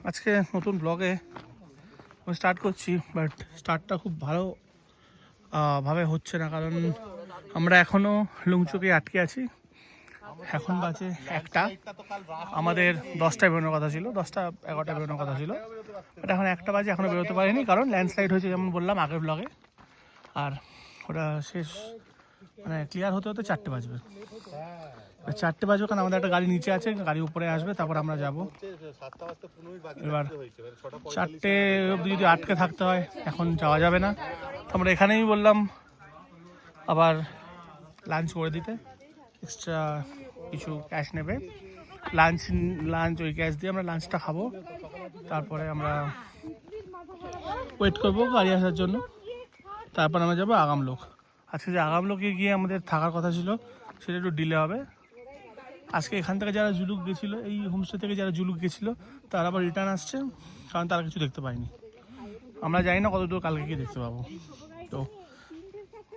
আজকে নতুন ব্লগে আমি স্টার্ট করছি, বাট স্টার্টটা খুব ভালো ভাবে হচ্ছে না, কারণ আমরা এখনও লুংচুকে আটকে আছি। এখন বাজে 1টা, আমাদের 10টায় বেরোনোর কথা ছিল, 10টা-11টায় বেরোনোর কথা ছিল, বাট এখন 1টা বাজে, এখনও বেরোতে পারিনি, কারণ ল্যান্ডস্লাইড হয়েছে যেমন বললাম আগের ব্লগে। আর ওটা শেষ মানে ক্লিয়ার হতে হতে 4টে বাজবে। 4টে বাজবে, কারণ আমাদের একটা গাড়ি নিচে আছে, গাড়ি উপরে আসবে, তারপর আমরা যাব। এবার 4টে অবধি যদি আটকে থাকতে হয়, এখন যাওয়া যাবে না। আমরা এখানেই বললাম আবার লাঞ্চ করে দিতে, এক্সট্রা কিছু ক্যাশ নেবে, লাঞ্চ ওই ক্যাশ দিয়ে আমরা লাঞ্চটা খাবো, তারপরে আমরা ওয়েট করবো গাড়ি আসার জন্য, তারপর আমরা যাবো আগামলোক। আজকে যে আগামলোকে গিয়ে আমাদের থাকার কথা ছিল সেটা একটু ডিলে হবে। আজকে এখান থেকে যারা জুলুক গেছিলো, এই হোমস্টে থেকে যারা জুলুক গেছিলো, তারা আবার রিটার্ন আসছে, কারণ তারা কিছু দেখতে পায়নি। আমরা জানি না কতদূর কালকে গিয়ে দেখতে পাবো, তো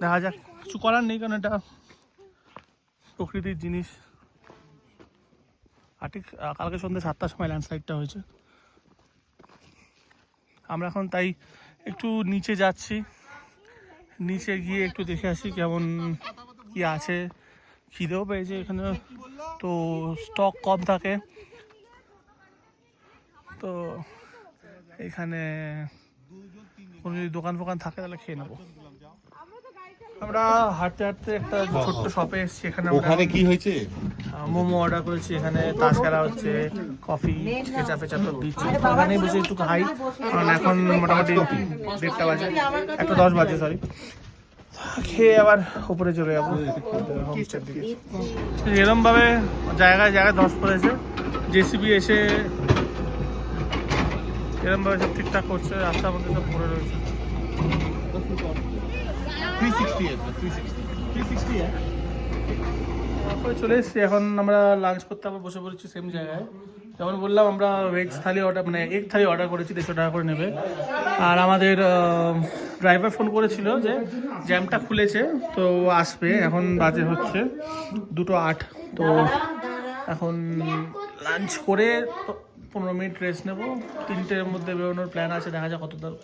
দেখা যাক, কিছু করার নেই, কারণ এটা প্রকৃতির জিনিস। আর ঠিক কালকে সন্ধ্যে 7টার সময় ল্যান্ডস্লাইডটা হয়েছে। আমরা এখন তাই একটু নিচে যাচ্ছি, নিচে গিয়ে একটু দেখে আসি কেমন কি আছে। খিদেও পেয়েছে এখানে, তো স্টক কম থাকে, তো এখানে কোনো যদি দোকান ফোকান থাকে তাহলে খেয়ে নেবো। আমরা হাঁটতে হাঁটতে একটা ছোট্ট শপে এসেছি, এখানে ওখানে কি হয়েছে, মোমো অর্ডার করেছি, এখানে তাস খেলা হচ্ছে, কফি কেচা ফেচা তো দিচ্ছে, এখানেই বসে একটু খাই, কারণ এখন মোটামুটি 1:30 বাজে, 1:10 বাজে, সরি। খেয়ে আবার উপরে চলে যাবো হোমস্টের দিকে। এরকম ভাবে জায়গায় জায়গায় ধস পড়েছে, জেসিবি এসে এরকম ভাবে সব ঠিকঠাক করছে, রাস্তার মধ্যে সব পড়ে রয়েছে। 360 তারপরে চলে এসেছি, এখন আমরা লাঞ্চ করতে আবার বসে পড়েছি সেম জায়গায়। যেমন বললাম, আমরা ভেজ থালি অর্ডার মানে এগ থালি অর্ডার করেছি, 150 টাকা করে নেবে। আর আমাদের ড্রাইভার ফোন করেছিল যে জ্যামটা খুলেছে, তো আসবে। এখন বাজে হচ্ছে 2:08, তো এখন লাঞ্চ করে 15 মিনিট রেস্ট নেবো, 3টের মধ্যে বেরোনোর প্ল্যান আছে, দেখা যাক কত দূর।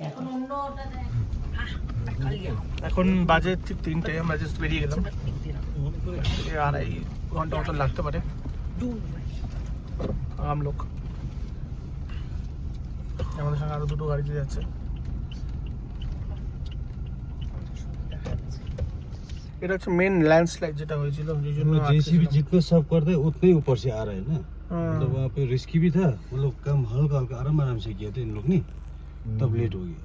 এখন বাজে ঠিক 3টে, আমরা জাস্ট বেরিয়ে গেলাম, 2.5 ঘন্টা মতো লাগতে পারে। আমলোক আমাদের সঙ্গে আরো 2টো গাড়িতে যাচ্ছে। এটা হচ্ছে মেন ল্যান্डस्लाइड যেটা হয়েছিল, যেই জন্য जेसीबी जितना सब कर दे उतने ही ऊपर से आ रहा है ना, मतलब वहाँ पे रिस्की भी था, मतलब काम हल्का हल्का आराम आराम से किया था इन लोग ने, तब लेट हो गया।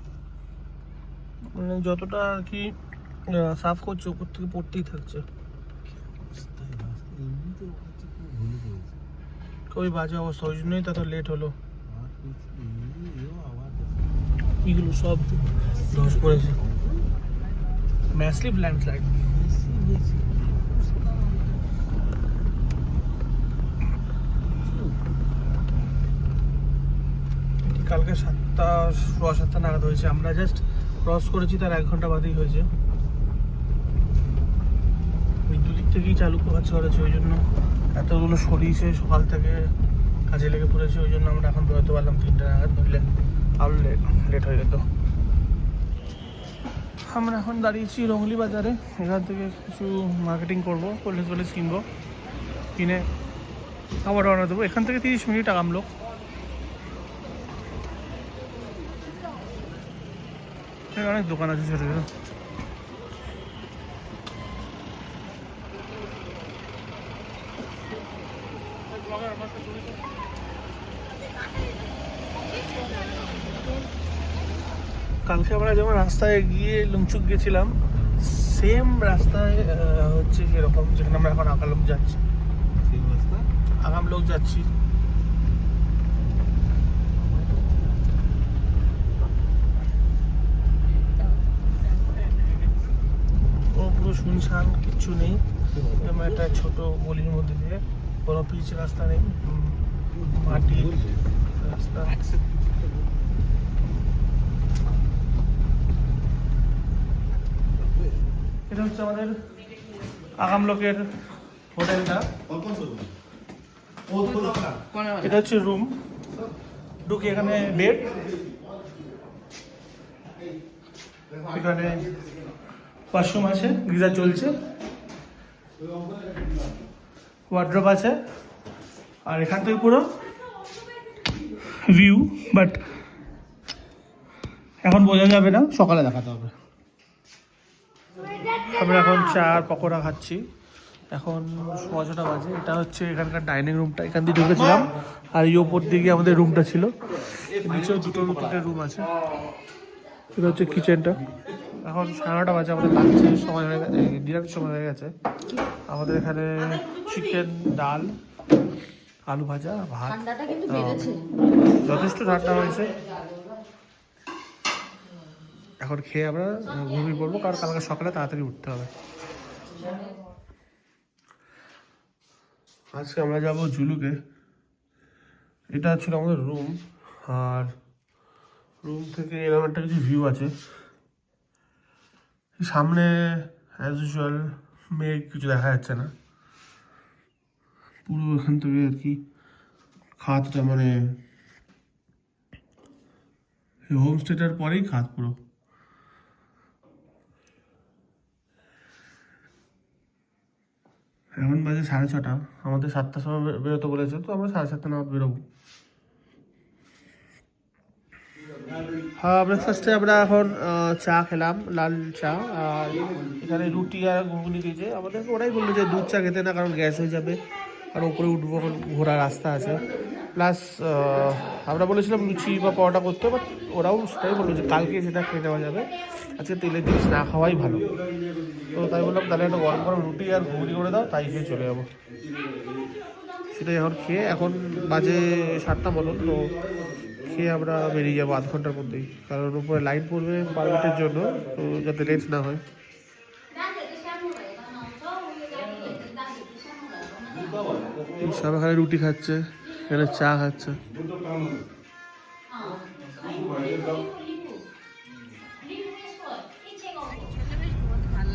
মানে যতটা আর কি সাফ করছে, উপর থেকে পড়তেই থাকছে, খুবই বাজে অবস্থা, ওই জন্যই তত লেট হলো। এগুলো সব ধস পড়েছে, ম্যাসিভ ল্যান্ডস্লাইড। কালকে 7টা নাগাদ হয়েছে, আমরা জাস্ট ক্রস করেছি, তার 1 ঘন্টা বাদেই হয়েছে। দুদিক থেকেই চালু করেছে, ওই জন্য এতগুলো সরিয়েছে, সকাল থেকে কাজে লেগে পড়েছে, ওই জন্য আমরা এখন বেরোতে পারলাম 3টা নাগাদ, নইলে আরও লেট হয়ে যেত। আমরা এখন দাঁড়িয়েছি রংলি বাজারে, এখান থেকে কিছু মার্কেটিং করবো, কোল্ড ড্রিঙ্কস কিনবো, কিনে আবার রওনা দেবো। এখান থেকে 30 মিনিট আগামলোক। অনেক দোকান আছে ছোটো ছোটো। কালকে আমরা যেমন রাস্তায় গিয়ে লুংচুক গেছিলাম, সেম রাস্তায় হচ্ছে এরকম, যেখানে আমরা এখন আগামলোক যাচ্ছি, আগামলোক যাচ্ছি। ও পুরো শুনশান, কিচ্ছু নেই, এরকম একটা ছোট গলির মধ্যে দিয়ে, কোনো পিচ রাস্তা নেই, মাটির রাস্তা। এটা হচ্ছে আমাদের আগামলোকের হোটেলটা, এটা হচ্ছে রুম, ঢুকি, এখানে বেড, এখানে ওয়াশরুম আছে, গিজার চলছে, ওয়ার্ড্রপ আছে, আর এখান থেকে পুরো ভিউ, বাট এখন বোঝা যাবে না, সকালে দেখাতে হবে। আমরা এখন চা আর পকোড়া খাচ্ছি, এখন 6:30 বাজে। এটা হচ্ছে এখানকার ডাইনিং রুমটা, এখান দিয়ে ঢুকেছিলাম, আর এই ওপর দিকে আমাদের রুমটা ছিল, নিচেও দুটো রুম আছে। এটা হচ্ছে কিচেনটা। এখন 9:30 বাজে, আমাদের লাঞ্চের সময় হয়ে গেছে, ডিনারের সময় হয়ে গেছে। আমাদের এখানে চিকেন, ডাল, আলু ভাজা, ভাত, যথেষ্ট ঠান্ডা হয়েছে। এখন খেয়ে আমরা ঘুমিয়ে পড়বো, কারণ কালকে সকালে তাড়াতাড়ি উঠতে হবে। আজকে আমরা যাব জুলুকে। এটা ছিল আমাদের রুম, আর রুম থেকে এরকম একটা কিছু ভিউ আছে। সামনে অ্যাজ ইউজুয়াল মেঘ, কিছু দেখা যাচ্ছে না। পুরো এখান থেকে আর কি খাতটা, মানে হোমস্টেটার পরেই খাত পুরো। এখন বাজে 6:30, আমাদের 7টার সময় বেরোতে বলেছে, তো আমরা 7:30 নাগাদ বেরোবো। হ্যাঁ, ব্রেকফাস্টে আমরা এখন চা খেলাম, লাল চা, আর এখানে রুটি আর ঘুগনি দিয়েছে আমাদেরকে। ওরাই বললো যে দুধ চা খেতে না, কারণ গ্যাস হয়ে যাবে, আর উপরে উঠবো, এখন ঘোরার রাস্তা আছে। প্লাস আমরা বলেছিলাম লুচি বা পরোটা করতে, বাট ওরাও সেটাই বললো যে কালকে সেটা খেয়ে নেওয়া যাবে, আজকে তেলের জিনিস না খাওয়াই ভালো। তো তাই বললাম তাহলে একটা গরম গরম রুটি আর ঘুগনি করে দাও, তাই খেয়ে চলে যাবো। সেটাই এখন খেয়ে, এখন বাজে 7টা মতন, তো খেয়ে আমরা বেরিয়ে যাবো আধ ঘন্টার মধ্যেই, কারণ উপরে লাইন পড়বে পারমিটের জন্য, তো যাতে লেট না হয়। সব এখানে রুটি খাচ্ছে, এখানে চা খাচ্ছে।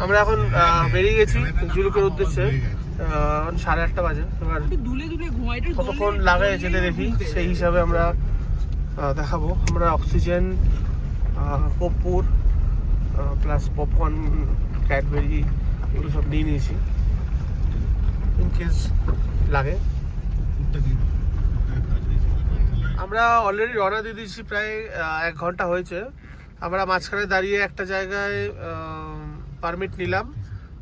আমরা এখন বেরিয়ে গেছি জুলুকের উদ্দেশ্যে। এখন 8:30 বাজে। এবার কতক্ষণ লাগে যেতে দেখি, সেই হিসাবে আমরা দেখাবো। আমরা অক্সিজেন, কর্পূর, প্লাস পপকর্ন, ক্যাডবেরি, এগুলো সব নিয়ে নিয়েছি, ইন কেস লাগে। আমরা অলরেডি রওনা দিয়ে দিয়েছি, প্রায় 1 ঘন্টা হয়েছে। আমরা মাঝখানে দাঁড়িয়ে একটা জায়গায় পারমিট নিলাম,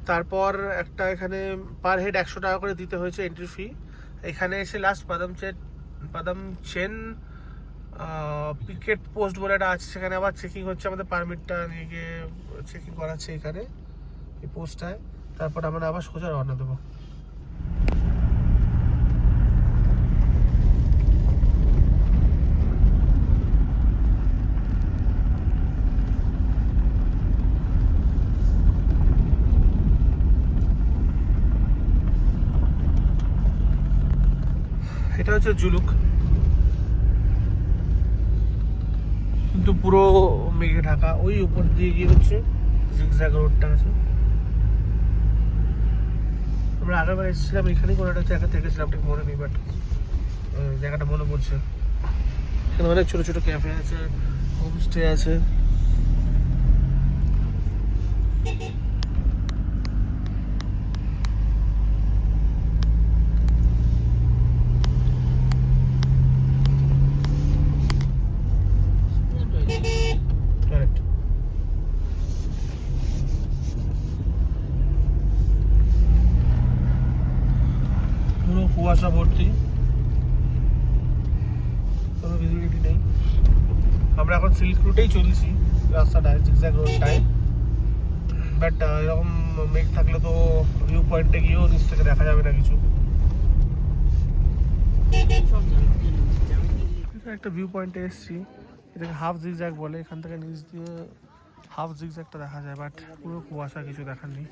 তারপর একটা এখানে পার হেড 100 টাকা করে দিতে হয়েছে এন্ট্রি ফি। এখানে এসে লাস্ট বাদাম চেন পিকেট পোস্ট বলে একটা আছে, সেখানে আবার চেকিং হচ্ছে, আমাদের পারমিটটা নিয়ে গিয়ে চেকিং করাচ্ছে এখানে এই পোস্টটায়। তারপর আমরা আবার সোজা রওনা দেবো। এটা হচ্ছে জুলুক, কিন্তু পুরো মেঘে ঢাকা। ওই উপর দিয়ে গিয়ে হচ্ছে জিগজ্যাগ রোডটা আছে। আমরা আগেরবার এসেছিলাম এখানে, কোনো একটা জায়গা থেকেছিলাম, ঠিক মনে নেই, বাট জায়গাটা মনে পড়ছে। এখানে অনেক ছোটো ছোটো ক্যাফে আছে, হোমস্টে আছে। পুরো কুয়াশা ভর্তি, কোনো ভিজিবিলিটি নেই। আমরা এখন সিল্ক রুটেই চলছি, রাস্তাটায় জিগজ্যাগ রোডটায়, বাট এরকম মেঘ থাকলে তো ভিউ পয়েন্টে গিয়েও নিচ থেকে দেখা যাবে না কিছু। একটা ভিউ পয়েন্টে এসেছি, এটাকে হাফ জিগজ্যাগ বলে। এখান থেকে নিচ দিয়ে হাফ জিগজ্যাগটা দেখা যায়, বাট পুরো কুয়াশা, কিছু দেখার নেই।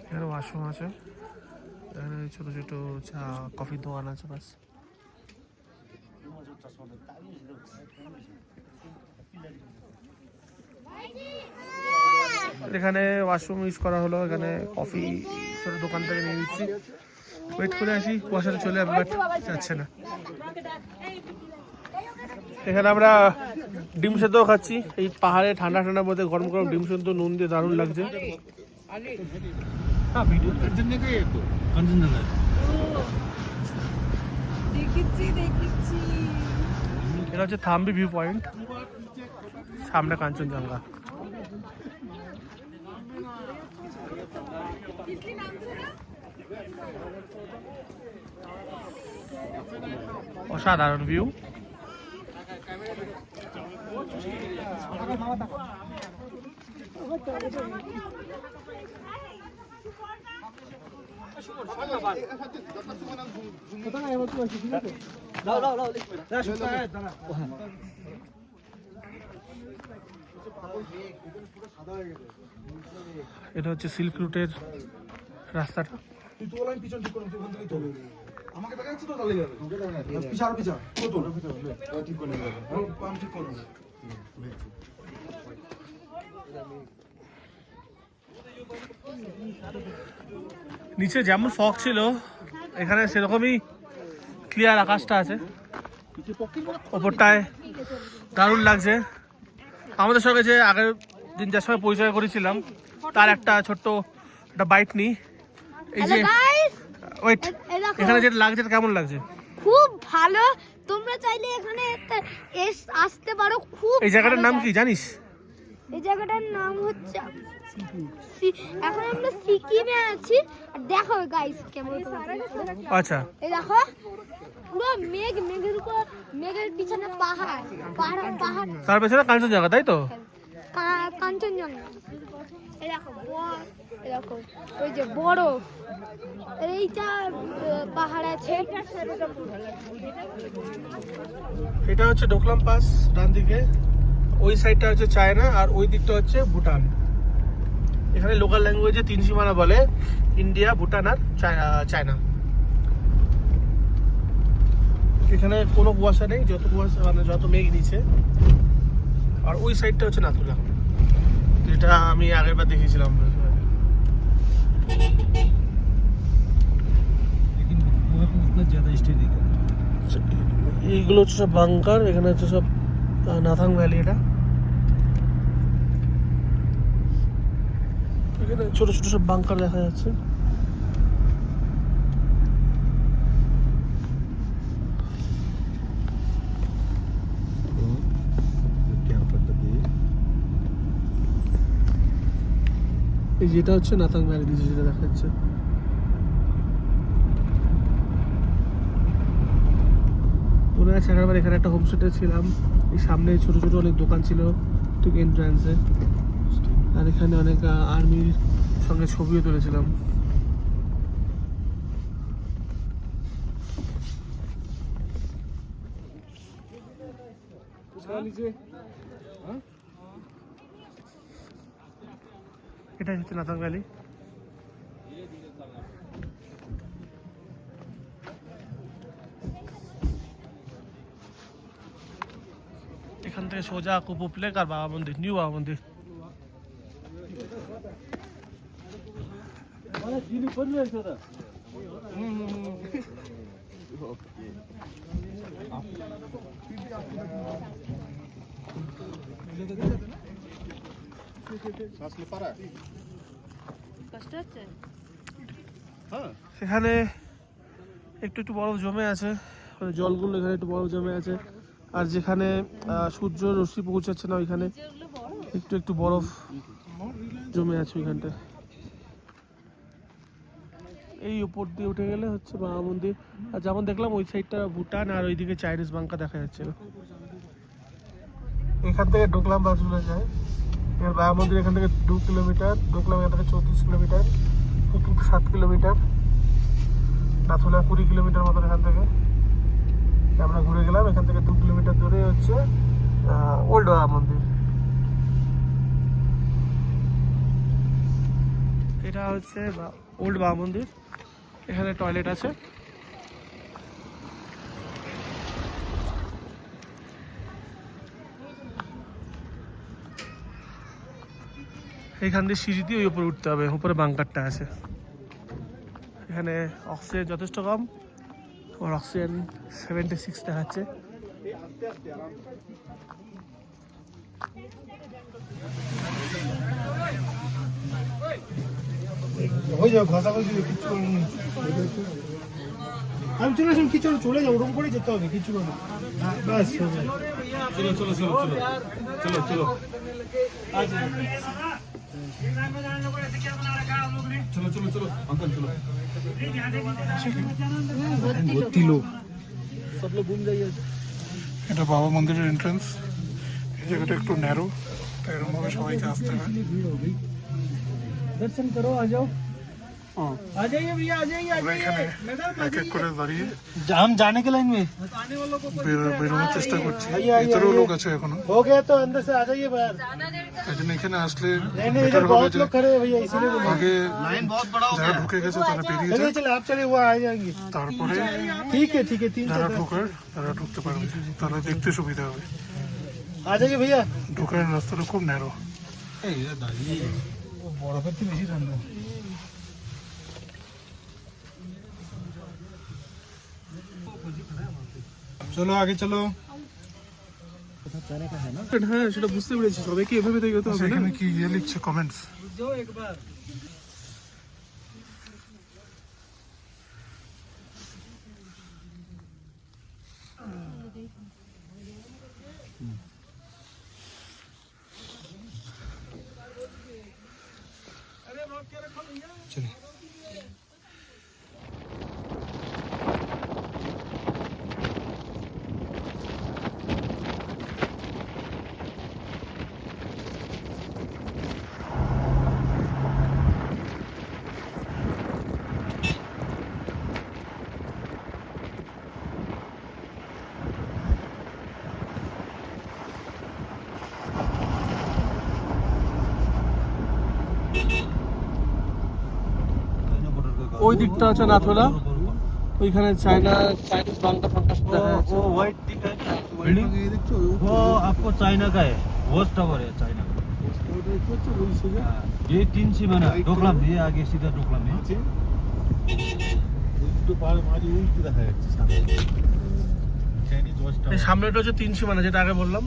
এখানে ওয়াশরুম আছে, এখানে ছোটো ছোটো চা কফির দোকান আছে, বাস। এখানে ওয়াশরুম ইউজ করা হলো, এখানে কফি ছোটো দোকান থেকে নিয়ে নিচ্ছি। ওয়েট করে আসি, কুয়াশাটা চলে যাবে, বাট যাচ্ছে না। এখানে আমরা ডিম সেদ্ধ খাচ্ছি এই পাহাড়ে ঠান্ডা ঠান্ডার মধ্যে গরম গরম ডিম সেদ্ধ নুন দিয়ে দারুণ লাগছে। কাঞ্চনজঙ্ঘা এটা হচ্ছে থাম্বি ভিউ পয়েন্ট, সামনে কাঞ্চনজঙ্ঘা। অসাধারণ ভিউ। এটা হচ্ছে সিল্ক রুটের রাস্তাটা। নিচে যেমন ফগ ছিল এখানে সেরকমই ক্লিয়ার আকাশটা আছে, ওপরটায় দারুণ লাগছে। আমাদের সঙ্গে যে আগের দিন যার সঙ্গে পরিচয় করেছিলাম তার একটা ছোট্ট একটা বাইট নিই। এই যে ওয়েট, এখানে যেটা লাগছে কেমন লাগছে? খুব ভালো, তোমরা চাইলে এখানে আসতে পারো। খুব এই জায়গাটার নাম কি জানিস? এই জায়গাটার নাম হচ্ছে এখন আমরা সিকিমে আছি। আর দেখো গাইস কেমন, আচ্ছা এই দেখো পুরো মেঘের উপর, মেঘের পিছনে পাহাড় পাহাড় পাহাড়, তার পেছনে কাঞ্চনজঙ্ঘা, তাই তো? কাঞ্চনজঙ্ঘা। এই দেখো এই দেখো ওই যে বরফ, এইটা পাহাড় আছে। এটা হচ্ছে ডোকলাম পাস ডান দিকে, ওই সাইডটা হচ্ছে চায়না আর ওই দিকটা হচ্ছে ভুটান। এখানে লোকাল ল্যাঙ্গুয়েজে 3 সীমানা বলে, ইন্ডিয়া, ভুটান আর চায়না। এখানে কোনো কুয়াশা নেই, যত কুয়াশা মানে যত মেঘ নিচে। আর ওই সাইডটা হচ্ছে নাথুলা, যেটা আমি আগের বার দেখেছিলাম। এইগুলো হচ্ছে সব বাংকার, এখানে হচ্ছে সব নাথাং ভ্যালি। এটা এখানে ছোট ছোট সব বাংকার দেখা যাচ্ছে। এই যেটা হচ্ছে নাথাং ভ্যালি নিচে যেটা দেখা যাচ্ছে। মনে আছে একবার এখানে একটা হোমস্টেতে ছিলাম, এই সামনে ছোট ছোট অনেক দোকান ছিল ঠিক এন্ট্রান্সে, আর এখানে অনেক আর্মির সঙ্গে ছবিও তুলেছিলাম। এটাই হচ্ছে নাথাং ভ্যালি। এখান থেকে সোজা কুপু প্লেক আর বাবা মন্দির, নিউ বাবা মন্দির। এখানে একটু একটু বরফ জমে আছে, মানে জলগুলো এখানে একটু বরফ জমে আছে। আর যেখানে সূর্য রশ্মি পৌঁছাচ্ছে না ওইখানে একটু একটু বরফ জমে আছে ওইখানটায়। এই উপর দিয়ে উঠে গেলে হচ্ছে বাবা মন্দির। আর যেমন দেখলাম ওই সাইডটা ভুটান আর ওইদিকে চাইনিজ বাংকা দেখা যাচ্ছিল। এখান থেকে ডোকলাম বাসগুলো যায়। এবার বাবা মন্দির এখান থেকে 2 কিলোমিটার, ডোকলাম এখান থেকে 34 kilometre, Kutub 7 kilometre, Nathula 20 kilometre মতো এখান থেকে। আমরা ঘুরে গেলাম, এখান থেকে 2 কিলোমিটার দূরে হচ্ছে ওল্ড বাবা মন্দির। এটা হচ্ছে ওল্ড বাবা মন্দির, এখানে টয়লেট আছে। এখান দিয়ে সিঁড়ি দিয়ে ওই উপরে উঠতে হবে, উপরে বাংকারটা আছে। এখানে অক্সিজেন যথেষ্ট কম, আমার অক্সিজেন 76 দেখাচ্ছে। হয়ে যাও ঘষাঘষি কিচ্ছু করার নেই। আমি চলে আসুন, কি চলে যাও, ওরকম করেই যেতে হবে, কিছু করে ব্যাস হবে। चलो चलो चलो चलो चलो चलो चलो चलो चलो अंकल चलो ভর্তি লোক। सब लोग घूम जाइए এটা বাবা মন্দিরের এন্ট্রান্স। এই জায়গাটা একটু ন্যারো, তাই এরকম ভাবে সবাইকে আসতে হয়। दर्शन करो, आ जाओ, आ जाइए भैया, आ जाइए, आ আমরা এখানে जाइए। এক এক করে দাঁড়িয়ে हम जाने के लाइन में বেরোনোর চেষ্টা করছি। आइए, आइए, ভিতরেও आइए। লোক আছে এখনো, हो गया तो अंदर से आ जाइए बाहर। তাই জন্য এখানে আসলে नहीं नहीं, বেটার इधर হবে बहुत যে लोग खड़े हैं भैया, इसीलिए बोल रहे আগে যারা ঢুকে গেছে তারা বেরিয়ে हैं। যায়, चलिए आप चलिए, वो आ जाएंगे। তারপরে ठीक है 3 যারা से ঢোকার তারা ঢুকতে পারবে, তাহলে দেখতে সুবিধা হবে। आ जाइए भैया। ঢোকার রাস্তাটা খুব ন্যারো। বরফের থেকে বেশি ঠান্ডা। চলো আগে চলো। হ্যাঁ সেটা বুঝতে পেরেছি, সবাইকে এভাবে দেখে তো হবে না। এখানে কি ইয়ে লিখছে কমেন্টস? ওই দিকটা হচ্ছে নাথুলা, ওইখানে চাইনিজ বাংলা ফাঙ্কা দেখা যাচ্ছে। वो व्हाइट दिखा है बिल्डिंग, वो आपको चाइना का है, वॉच टावर है चाइना का। ये 3 से बना डोकलाम দিয়ে आगे सीधा डोकलाम है। तो पार मारी उल्टी দেখা যাচ্ছে সামনে চাইনিজ ওয়াচ এই টাওয়ার। সামনেটা হচ্ছে 3 সীমানা, যেটা আগে বললাম।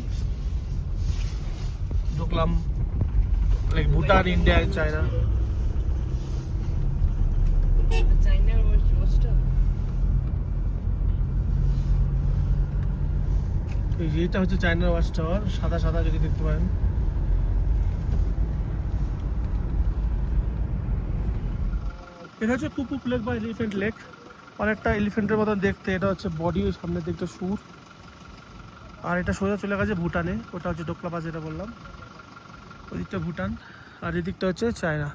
Doklam like Bhutan, India and China. এই যে এটা হচ্ছে চায়নার ওয়াচ টাওয়ার, সাদা সাদা যদি দেখতে পারেন। এটা হচ্ছে কুপুপ লেক বা এলিফ্যান্ট লেক, অনেকটা এলিফ্যান্টের মতন দেখতে। এটা হচ্ছে বডি, সামনের দিকটা সুর, আর এটা সোজা চলে গেছে ভুটানে। ওটা হচ্ছে ডোকলা পাস, যেটা বললাম, ওই দিকটা ভুটান, আর এই দিকটা হচ্ছে চায়না।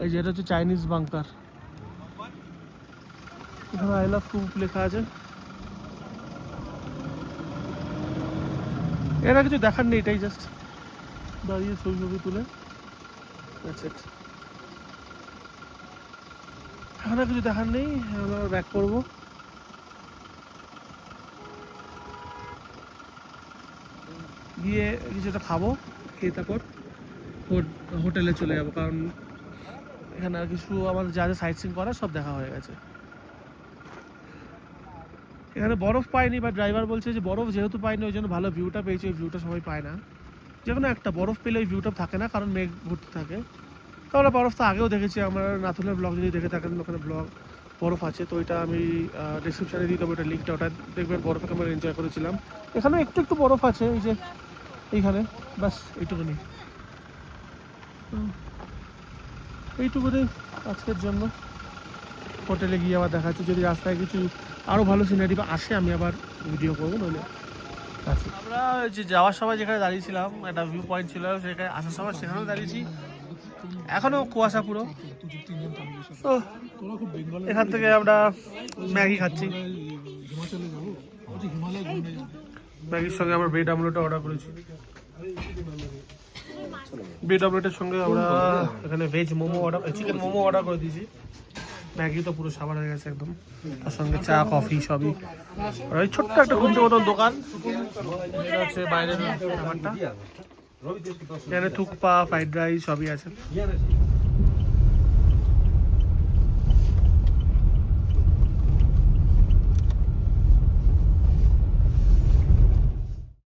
এই যে এটা হচ্ছে চাইনিজ বাংকার, এখানে আই লাভ কুপুপ লেখা আছে। এরা কিছু দেখার নেই, এটাই জাস্ট দাঁড়িয়ে ছবি তুলে। এখন আর কিছু দেখার নেই, আমরা ব্যাক করবো। গিয়ে কিছু একটা খাবো, খেয়ে তারপর হোটেলে চলে যাবো, কারণ এখানে আর কিছু আমার যা যা সাইট সিন করা সব দেখা হয়ে গেছে। এখানে বরফ পাইনি, বা ড্রাইভার বলছে যে বরফ যেহেতু পাইনি ওই জন্য ভালো ভিউটা পেয়েছে। ওই ভিউটা সবাই পায় না, যে কোনো একটা বরফ পেলে ওই ভিউটা থাকে না, কারণ মেঘ ঘুরতে থাকে। তো আমরা বরফ তো আগেও দেখেছি, আমরা নাথুলার ব্লগ যদি দেখে থাকেন, ওখানে বরফ আছে। তো ওইটা আমি ডিসক্রিপশানে দিয়ে দেবো, ওটা লিঙ্কটা, ওটা দেখবেন। বরফে আমরা এনজয় করেছিলাম। এখানে একটু একটু বরফ আছে, এই যে এইখানে, ব্যাস এইটুকুনি। এইটুকুনি আজকের জন্য। হোটেলে গিয়ে আবার দেখাচ্ছি, যদি রাস্তায় কিছু আরও ভালো সিনারি বা আসে আমি আবার ভিডিও করবো, নইলে আচ্ছা। আমরা যে যাওয়ার সময় যেখানে দাঁড়িয়েছিলাম, একটা ভিউ পয়েন্ট ছিল, সেখানে আসার সময় সেখানেও দাঁড়িয়েছি। এখনও কুয়াশা পুরো। তো এখান থেকে আমরা ম্যাগি খাচ্ছি, ম্যাগির সঙ্গে আমরা ব্রেড আমলেটটা অর্ডার করেছি। ব্রেড আমলেটের সঙ্গে আমরা এখানে veg momo order, chicken momo order করে দিয়েছি। ম্যাগি তো পুরো সাবার হয়ে গেছে একদম, তার সঙ্গে চা কফি সবই। আর ওই ছোট্ট একটা ঘুমতে মতন দোকান, এটা হচ্ছে বাইরের ব্যাপারটা। এখানে থুকপা, ফ্রাইড রাইস সবই আছে।